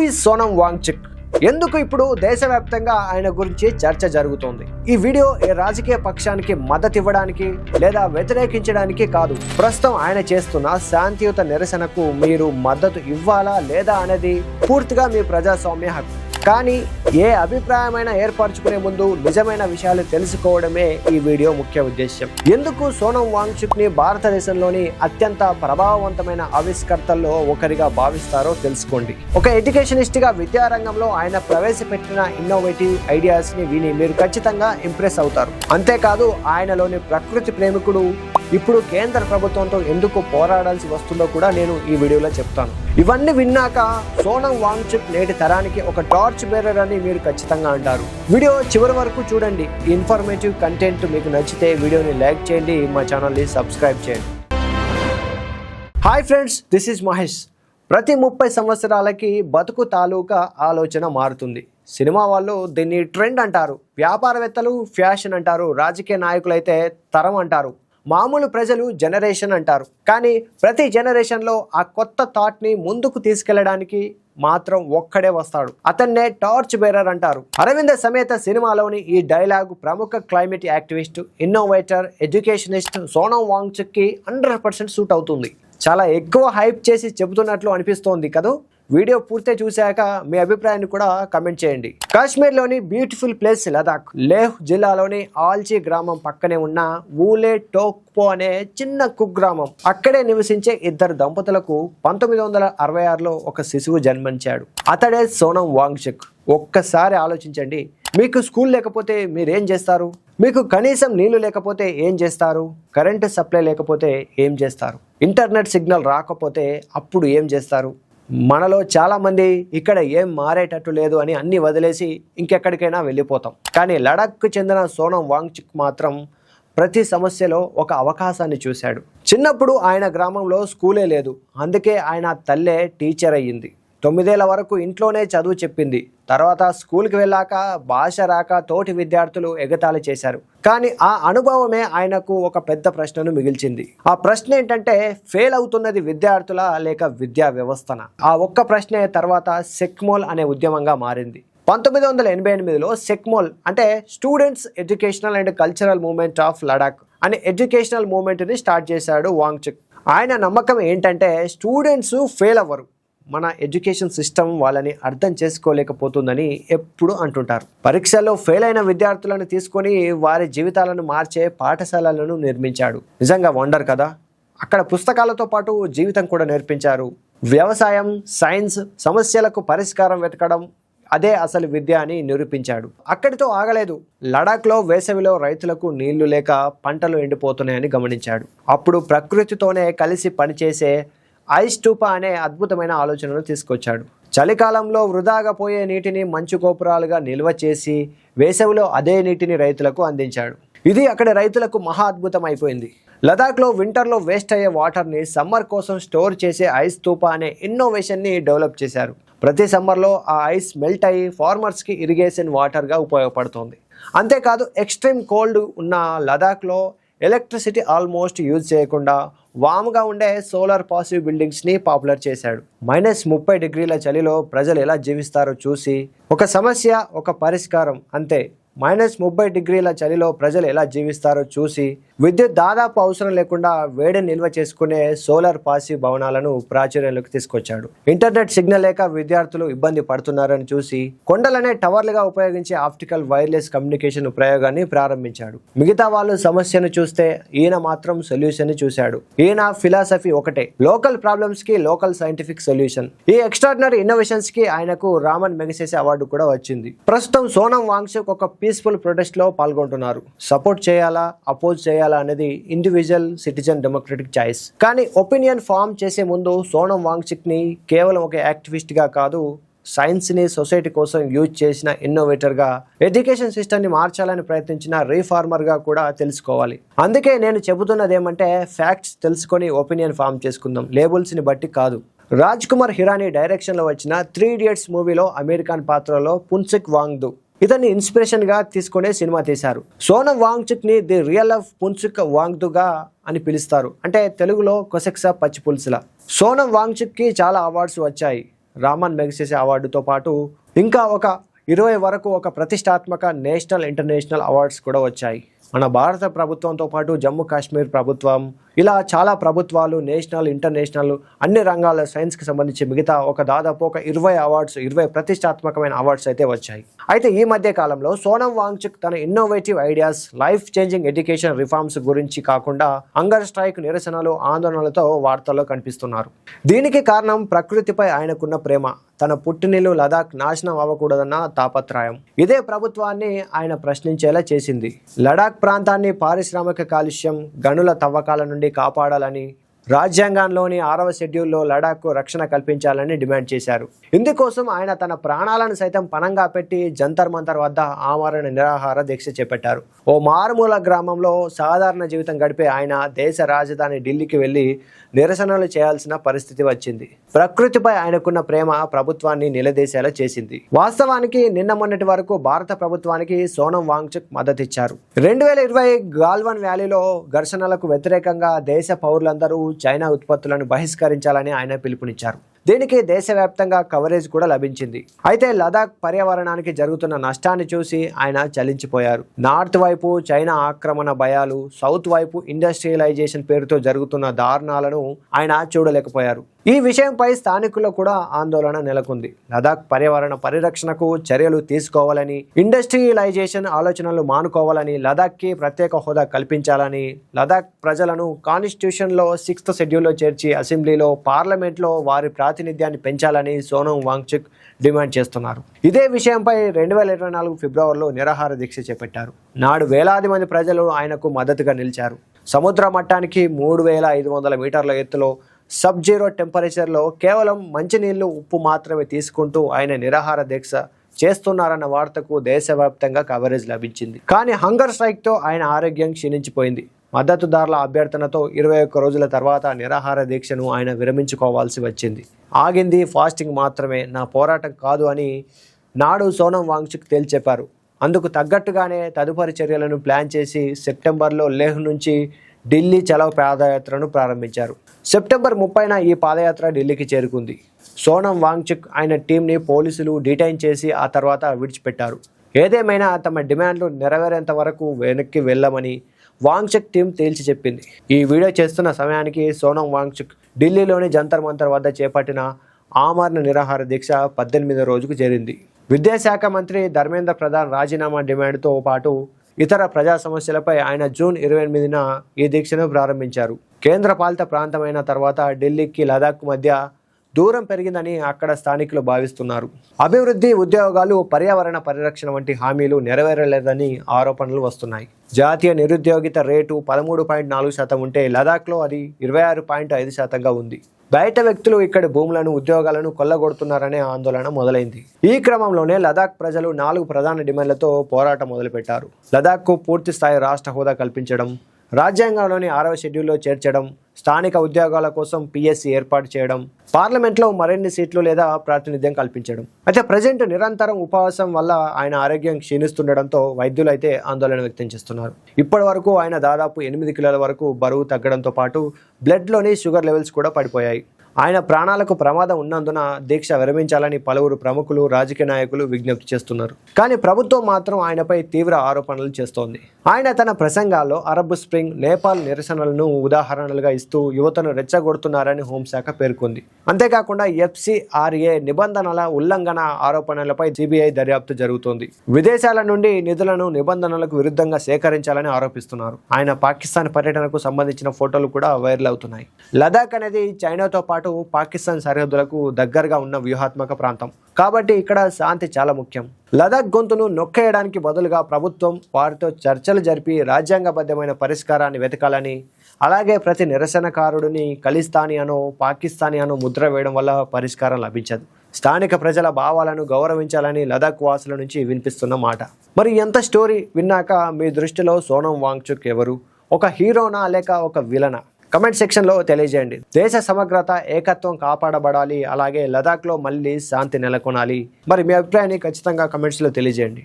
Is Sonam Wangchuk? ఎందుకు ఇప్పుడు దేశవ్యాప్తంగా ఆయన గురించి చర్చ జరుగుతోంది? ఈ వీడియో ఏ రాజకీయ పక్షానికి మద్దతు ఇవ్వడానికి లేదా వ్యతిరేకించడానికి కాదు. ప్రస్తుతం ఆయన చేస్తున్న శాంతియుత నిరసనకు మీరు మద్దతు ఇవ్వాలా లేదా అనేది పూర్తిగా మీ ప్రజాస్వామ్య హక్కు. కానీ ఏ అభిప్రాయమైనా ఏర్పరచుకునే ముందు నిజమైన విషయాలు తెలుసుకోవడమే ఈ వీడియో ముఖ్య ఉద్దేశం. ఎందుకు సోనం వాంగ్చుక్ ని భారతదేశంలోని అత్యంత ప్రభావవంతమైన ఆవిష్కర్తల్లో ఒకరిగా భావిస్తారో తెలుసుకోండి. ఒక ఎడ్యుకేషనిస్ట్ గా విద్యారంగంలో ఆయన ప్రవేశపెట్టిన ఇన్నోవేటివ్ ఐడియాస్ ని విని మీరు ఖచ్చితంగా ఇంప్రెస్ అవుతారు. అంతేకాదు ఆయనలోని ప్రకృతి ప్రేమికుడు ఇప్పుడు కేంద్ర ప్రభుత్వంతో ఎందుకు పోరాడాల్సి వస్తుందో కూడా నేను ఈ వీడియోలో చెప్తాను. ఇవన్నీ విన్నాక సోనం వాంగ్చుక్ నేటి తరానికి ఒక టార్చ్ బేరర్ అని మీరు ఖచ్చితంగా అంటారు. వీడియో చివరి వరకు చూడండి. ఈ ఇన్ఫర్మేటివ్ కంటెంట్ మీకు నచ్చితే వీడియోని లైక్ చేయండి, మా ఛానల్ని సబ్స్క్రైబ్ చేయండి. Hi friends, this is Mahesh. ప్రతి 30 సంవత్సరాలకి బతుకు తాలూకా ఆలోచన మారుతుంది. సినిమా వాళ్ళు దీన్ని ట్రెండ్ అంటారు, వ్యాపారవేత్తలు ఫ్యాషన్ అంటారు, రాజకీయ నాయకులు అయితే తరం అంటారు, మామూలు ప్రజలు జనరేషన్ అంటారు. కానీ ప్రతి జనరేషన్లో ఆ కొత్త థాట్ని ముందుకు తీసుకెళ్లడానికి మాత్రం ఒక్కడే వస్తాడు. అతన్నే టార్చ్ బేరర్ అంటారు. అరవింద సమేత సినిమాలోని ఈ డైలాగ్ ప్రముఖ climate activist, innovator, educationist Sonam Wangchuk కి 100% సూట్ అవుతుంది. చాలా ఎక్కువ హైప్ చేసి చెబుతున్నట్లు అనిపిస్తోంది కదా. వీడియో పూర్తి చూశాక మీ అభిప్రాయాన్ని కూడా కమెంట్ చేయండి. కాశ్మీర్లోని బ్యూటిఫుల్ ప్లేస్ లదాఖ్, లేహ్ జిల్లాలోని ఆల్చి గ్రామం పక్కనే ఉన్న ఊలే టోక్పో అనే చిన్న కుగ్రామం. అక్కడే నివసించే ఇద్దరు దంపతులకు 1966లో ఒక శిశువు జన్మించాడు. అతడే సోనం వాంగ్చుక్. ఒక్కసారి ఆలోచించండి. మీకు స్కూల్ లేకపోతే మీరేం చేస్తారు? మీకు కనీసం నీళ్లు లేకపోతే ఏం చేస్తారు? కరెంటు సప్లై లేకపోతే ఏం చేస్తారు? ఇంటర్నెట్ సిగ్నల్ రాకపోతే అప్పుడు ఏం చేస్తారు? మనలో చాలామంది ఇక్కడ ఏం మారేటట్టు లేదు అని అన్ని వదిలేసి ఇంకెక్కడికైనా వెళ్ళిపోతాం. కానీ లడాఖ్కు చెందిన సోనం వాంగ్చుక్ మాత్రం ప్రతి సమస్యలో ఒక అవకాశాన్ని చూశాడు. చిన్నప్పుడు ఆయన గ్రామంలో స్కూలే లేదు. అందుకే ఆయన తల్లే టీచర్ అయ్యింది. 9 ఏళ్ల వరకు ఇంట్లోనే చదువు చెప్పింది. తర్వాత స్కూల్కి వెళ్ళాక భాష రాక తోటి విద్యార్థులు ఎగతాళి చేశారు. కానీ ఆ అనుభవమే ఆయనకు ఒక పెద్ద ప్రశ్నను మిగిల్చింది. ఆ ప్రశ్న ఏంటంటే, ఫెయిల్ అవుతున్నది విద్యార్థుల లేక విద్యా వ్యవస్థన? ఆ ఒక్క ప్రశ్నే తర్వాత సెక్మోల్ అనే ఉద్యమంగా మారింది. 1988లో సెక్మోల్ అంటే students educational and cultural movement of Ladakh అనే ఎడ్యుకేషనల్ మూవ్మెంట్ని స్టార్ట్ చేశాడు వాంగ్చుక్. ఆయన నమ్మకం ఏంటంటే, స్టూడెంట్స్ ఫెయిల్ అవ్వరు, మన ఎడ్యుకేషన్ సిస్టమ్ వాళ్ళని అర్థం చేసుకోలేకపోతుందని ఎప్పుడు అంటుంటారు. పరీక్షల్లో ఫెయిల్ అయిన విద్యార్థులను తీసుకొని వారి జీవితాలను మార్చే పాఠశాలలను నిర్మించాడు. నిజంగా వండర్ కదా. అక్కడ పుస్తకాలతో పాటు జీవితం కూడా నేర్పించారు. వ్యవసాయం, సైన్స్, సమస్యలకు పరిష్కారం వెతకడం, అదే అసలు విద్య అని నిరూపించాడు. అక్కడితో ఆగలేదు. లడాఖ్లో వేసవిలో రైతులకు నీళ్లు లేక పంటలు ఎండిపోతున్నాయని గమనించాడు. అప్పుడు ప్రకృతితోనే కలిసి పనిచేసే ఐస్ స్టూపా అనే అద్భుతమైన ఆలోచనను తీసుకొచ్చాడు. చలికాలంలో వృధాగా పోయే నీటిని మంచు గోపురాలుగా నిల్వ చేసి వేసవిలో అదే నీటిని రైతులకు అందించాడు. ఇది అక్కడి రైతులకు మహా అద్భుతం అయిపోయింది. లదాఖ్లో వింటర్లో వేస్ట్ అయ్యే వాటర్ని సమ్మర్ కోసం స్టోర్ చేసే ఐస్ స్టూపా అనే ఇన్నోవేషన్ని డెవలప్ చేశారు. ప్రతి సమ్మర్లో ఆ ఐస్ మెల్ట్ అయ్యి ఫార్మర్స్కి ఇరిగేషన్ వాటర్గా ఉపయోగపడుతోంది. అంతేకాదు ఎక్స్ట్రీమ్ కోల్డ్ ఉన్న లదాఖ్లో ఎలక్ట్రిసిటీ ఆల్మోస్ట్ యూజ్ చేయకుండా వామ్గా ఉండే సోలార్ పాసివ్ బిల్డింగ్స్ని పాపులర్ చేశాడు. -30 డిగ్రీల చలిలో ప్రజలు ఎలా జీవిస్తారో చూసి ఒక సమస్య, ఒక పరిష్కారం అంతే. -30 డిగ్రీల చలిలో ప్రజలు ఎలా జీవిస్తారో చూసి విద్యుత్ దాదాపు అవసరం లేకుండా వేడిని నిల్వ చేసుకునే సోలార్ పాసివ్ భవనాలను ప్రాచుర్యంలోకి తీసుకొచ్చాడు. ఇంటర్నెట్ సిగ్నల్ లేక విద్యార్థులు ఇబ్బంది పడుతున్నారని చూసి కొండలనే టవర్లుగా ఉపయోగించే ఆప్టికల్ వైర్లెస్ కమ్యూనికేషన్ ప్రయోగాన్ని ప్రారంభించాడు. మిగతా వాళ్ళు సమస్యను చూస్తే ఈయన మాత్రం సొల్యూషన్ ని చూశాడు. ఈయన ఫిలాసఫీ ఒకటే, లోకల్ ప్రాబ్లమ్స్ కి లోకల్ సైంటిఫిక్ సొల్యూషన్. ఈ ఎక్స్ట్రాడినరీ ఇన్నోవేషన్స్ కి ఆయనకు రామన్ మెగసెసే అవార్డు కూడా వచ్చింది. ప్రస్తుతం సోనం వాంగ్చుక్ ఒక పీస్ఫుల్ ప్రొటెస్ట్ లో పాల్గొంటున్నారు. సపోర్ట్ చేయాలా, అపోజ్ చేయాలా అనేది ఇండివిజువల్ సిటిజన్ డెమోక్రటిక్ చాయిస్. కానీ ఒపీనియన్ ఫామ్ చేసే ముందు సోనం వాంగ్చుక్ ని కేవలం ఒక యాక్టివిస్ట్ గా కాదు, సైన్స్ ని సొసైటీ కోసం యూజ్ చేసిన ఇన్నోవేటర్ గా, ఎడ్యుకేషన్ సిస్టమ్ ని మార్చాలని ప్రయత్నించిన రీఫార్మర్ గా కూడా తెలుసుకోవాలి. అందుకే నేను చెబుతున్నది ఏమంటే, ఫ్యాక్ట్స్ తెలుసుకొని ఒపీనియన్ ఫామ్ చేసుకుందాం, లేబుల్స్ ని బట్టి కాదు. రాజ్ కుమార్ హిరానీ డైరెక్షన్ లో వచ్చిన 3 Idiots మూవీలో అమెరికన్ పాత్రలో పున్సుక్ వాంగ్దు ఇతన్ని ఇన్స్పిరేషన్ గా తీసుకునే సినిమా తీశారు. సోనం వాంగ్చుక్ ని ది రియల్ ఆఫ్ పున్సుక్ వాంగ్దుగా అని పిలుస్తారు. అంటే తెలుగులో కొసెక్సా పచ్చి పులుసుల. సోనం వాంగ్చుక్ కి చాలా అవార్డ్స్ వచ్చాయి. రామన్ మెగ్సెసే అవార్డుతో పాటు ఇంకా ఒక 20 వరకు ఒక ప్రతిష్టాత్మక నేషనల్ ఇంటర్నేషనల్ అవార్డ్స్ కూడా వచ్చాయి. మన భారత ప్రభుత్వంతో పాటు జమ్మూ కాశ్మీర్ ప్రభుత్వం, ఇలా చాలా ప్రభుత్వాలు నేషనల్ ఇంటర్నేషనల్ అన్ని రంగాల సైన్స్కి సంబంధించి మిగతా దాదాపు ఒక 20 అవార్డ్స్, 20 ప్రతిష్టాత్మకమైన అవార్డ్స్ అయితే వచ్చాయి. అయితే ఈ మధ్య కాలంలో సోనం వాంగ్చుక్ తన innovative ideas, life changing education reforms గురించి కాకుండా హంగర్ స్ట్రైక్, నిరసనలు, ఆందోళనలతో వార్తల్లో కనిపిస్తున్నారు. దీనికి కారణం ప్రకృతిపై ఆయనకున్న ప్రేమ, తన పుట్టినిల్లు లదాఖ్ నాశనం అవ్వకూడదన్న తాపత్రయం. ఇదే ప్రభుత్వాన్ని ఆయన ప్రశ్నించేలా చేసింది. లడాక్ ప్రాంతాన్ని పారిశ్రామిక కాలుష్యం, గనుల తవ్వకాల నుండి కాపాడాలని, రాజ్యాంగంలోని 6వ షెడ్యూల్లో లడాఖ్కు రక్షణ కల్పించాలని డిమాండ్ చేశారు. ఇందుకోసం ఆయన తన ప్రాణాలను సైతం పణంగా పెట్టి జంతర్ మంతర్ వద్ద ఆమరణ నిరాహార దీక్ష చేపట్టారు. ఓ మారుమూల గ్రామంలో సాధారణ జీవితం గడిపే ఆయన దేశ రాజధాని ఢిల్లీకి వెళ్లి నిరసనలు చేయాల్సిన పరిస్థితి వచ్చింది. ప్రకృతిపై ఆయనకున్న ప్రేమ ప్రభుత్వాన్ని నిలదీసేలా చేసింది. వాస్తవానికి నిన్న మొన్నటి వరకు భారత ప్రభుత్వానికి సోనం వాంగ్చుక్ మద్దతిచ్చారు. 2020 గాల్వన్ వ్యాలీలో ఘర్షణలకు వ్యతిరేకంగా దేశ పౌరులందరూ చైనా ఉత్పత్తులను బహిష్కరించాలని ఆయన పిలుపునిచ్చారు. దీనికి దేశవ్యాప్తంగా కవరేజ్ కూడా లభించింది. అయితే లదాఖ్ పర్యావరణానికి జరుగుతున్న నష్టాన్ని చూసి ఆయన చలించిపోయారు. నార్త్ వైపు చైనా ఆక్రమణ భయాలు, సౌత్ వైపు ఇండస్ట్రియలైజేషన్ పేరుతో జరుగుతున్న దారుణాలను ఆయన చూడలేకపోయారు. ఈ విషయంపై స్థానికుల్లో కూడా ఆందోళన నెలకొంది. లదాఖ్ పర్యావరణ పరిరక్షణకు చర్యలు తీసుకోవాలని, ఇండస్ట్రియలైజేషన్ ఆలోచనలు మానుకోవాలని, లదాఖ్కి ప్రత్యేక హోదా కల్పించాలని, లదాఖ్ ప్రజలను కాన్స్టిట్యూషన్లో 6th షెడ్యూల్లో చేర్చి అసెంబ్లీలో, పార్లమెంట్లో వారి ప్రాతినిధ్యాన్ని పెంచాలని సోనం వాంగ్చుక్ డిమాండ్ చేస్తున్నారు. ఇదే విషయంపై 2024 ఫిబ్రవరిలో నిరాహార దీక్ష చేపట్టారు. నాడు వేలాది మంది ప్రజలు ఆయనకు మద్దతుగా నిలిచారు. సముద్ర మట్టానికి 3500 మీటర్ల ఎత్తులో సబ్ జీరో టెంపరేచర్లో కేవలం మంచినీళ్లు, ఉప్పు మాత్రమే తీసుకుంటూ ఆయన నిరాహార దీక్ష చేస్తున్నారన్న వార్తకు దేశవ్యాప్తంగా కవరేజ్ లభించింది. కానీ హంగర్ స్ట్రైక్తో ఆయన ఆరోగ్యం క్షీణించిపోయింది. మద్దతుదారుల అభ్యర్థనతో 21 రోజుల తర్వాత నిరాహార దీక్షను ఆయన విరమించుకోవాల్సి వచ్చింది. ఆగింది ఫాస్టింగ్ మాత్రమే, నా పోరాటం కాదు అని నాడు సోనం వాంగ్చుక్ తేల్చెప్పారు. అందుకు తగ్గట్టుగానే తదుపరి చర్యలను ప్లాన్ చేసి సెప్టెంబర్లో లేహ్ నుంచి ఢిల్లీ చలో పాదయాత్రను ప్రారంభించారు. సెప్టెంబర్ 30న ఈ పాదయాత్ర ఢిల్లీకి చేరుకుంది. సోనం వాంగ్చుక్ ఆయన టీంని పోలీసులు డిటైన్ చేసి ఆ తర్వాత విడిచిపెట్టారు. ఏదేమైనా తమ డిమాండ్లు నెరవేరేంత వరకు వెనక్కి వెళ్ళమని వాంగ్చుక్ టీం తేల్చి చెప్పింది. ఈ వీడియో చేస్తున్న సమయానికి సోనం వాంగ్చుక్ ఢిల్లీలోని జంతర్ మంతర్ వద్ద చేపట్టిన ఆమరణ నిరాహార దీక్ష 18వ రోజుకు చేరింది. విద్యాశాఖ మంత్రి ధర్మేంద్ర ప్రధాన్ రాజీనామా డిమాండ్తో పాటు ఇతర ప్రజా సమస్యలపై ఆయన జూన్ 28న ఈ దీక్షను ప్రారంభించారు. కేంద్ర పాలిత ప్రాంతమైన తర్వాత ఢిల్లీకి లదాఖ్ మధ్య దూరం పెరిగిందని అక్కడ స్థానికులు భావిస్తున్నారు. అభివృద్ధి, ఉద్యోగాలు, పర్యావరణ పరిరక్షణ వంటి హామీలు నెరవేరలేదని ఆరోపణలు వస్తున్నాయి. జాతీయ నిరుద్యోగిత రేటు 13.4% ఉంటే లదాఖ్లో అది 26.5%గా ఉంది. బయట వ్యక్తులు ఇక్కడి భూములను, ఉద్యోగాలను కొల్లగొడుతున్నారనే ఆందోళన మొదలైంది. ఈ క్రమంలోనే లదాఖ్ ప్రజలు 4 ప్రధాన డిమాండ్లతో పోరాటం మొదలుపెట్టారు. లదాఖ్కు పూర్తి స్థాయి రాష్ట్ర హోదా కల్పించడం, రాజ్యాంగంలోని 6వ షెడ్యూల్లో చేర్చడం, స్థానిక ఉద్యోగాల కోసం PSC ఏర్పాటు చేయడం, పార్లమెంట్లో మరిన్ని సీట్లు లేదా ప్రాతినిధ్యం కల్పించడం. అయితే ప్రజెంట్ నిరంతరం ఉపవాసం వల్ల ఆయన ఆరోగ్యం క్షీణిస్తుండడంతో వైద్యులు అయితే ఆందోళన వ్యక్తం చేస్తున్నారు. ఇప్పటి వరకు ఆయన దాదాపు 8 కిలోల వరకు బరువు తగ్గడంతో పాటు బ్లడ్లోని షుగర్ లెవెల్స్ కూడా పడిపోయాయి. ఆయన ప్రాణాలకు ప్రమాదం ఉన్నందున దీక్ష విరమించాలని పలువురు ప్రముఖులు, రాజకీయ నాయకులు విజ్ఞప్తి చేస్తున్నారు. కానీ ప్రభుత్వం మాత్రం ఆయనపై తీవ్ర ఆరోపణలు చేస్తోంది. ఆయన తన ప్రసంగాల్లో అరబ్ స్ప్రింగ్, నేపాల్ నిరసనలను ఉదాహరణలుగా ఇస్తూ యువతను రెచ్చగొడుతున్నారని హోంశాఖ పేర్కొంది. అంతేకాకుండా FCRA నిబంధనల ఉల్లంఘన ఆరోపణలపై CBI దర్యాప్తు జరుగుతోంది. విదేశాల నుండి నిధులను నిబంధనలకు విరుద్ధంగా సేకరించాలని ఆరోపిస్తున్నారు. ఆయన పాకిస్తాన్ పర్యటనకు సంబంధించిన ఫోటోలు కూడా వైరల్ అవుతున్నాయి. లదాఖ్ అనేది చైనాతో పాటు పాకిస్తాన్ సరిహద్దులకు దగ్గరగా ఉన్న వ్యూహాత్మక ప్రాంతం కాబట్టి ఇక్కడ శాంతి చాలా ముఖ్యం. లదాఖ్ గొంతును నొక్కేయడానికి బదులుగా ప్రభుత్వం వారితో చర్చలు జరిపి రాజ్యాంగబద్ధమైన పరిష్కారాన్ని వెతకాలని, అలాగే ప్రతి నిరసనకారుడిని ఖలిస్తానీ అనో పాకిస్తానీ అనో ముద్ర వేయడం వల్ల పరిష్కారం లభించదు. స్థానిక ప్రజల భావాలను గౌరవించాలని లదాఖ్ వాసుల నుంచి వినిపిస్తున్న మాట. మరి ఎంత స్టోరీ విన్నాక మీ దృష్టిలో సోనం వాంగ్చుక్ ఎవరు? ఒక హీరోనా లేక ఒక విలనా? కమెంట్ సెక్షన్లో తెలియజేయండి. దేశ సమగ్రత, ఏకత్వం కాపాడబడాలి, అలాగే లదాఖ్లో మళ్ళీ శాంతి నెలకొనాలి. మరి మీ అభిప్రాయాన్ని ఖచ్చితంగా కమెంట్స్లో తెలియజేయండి.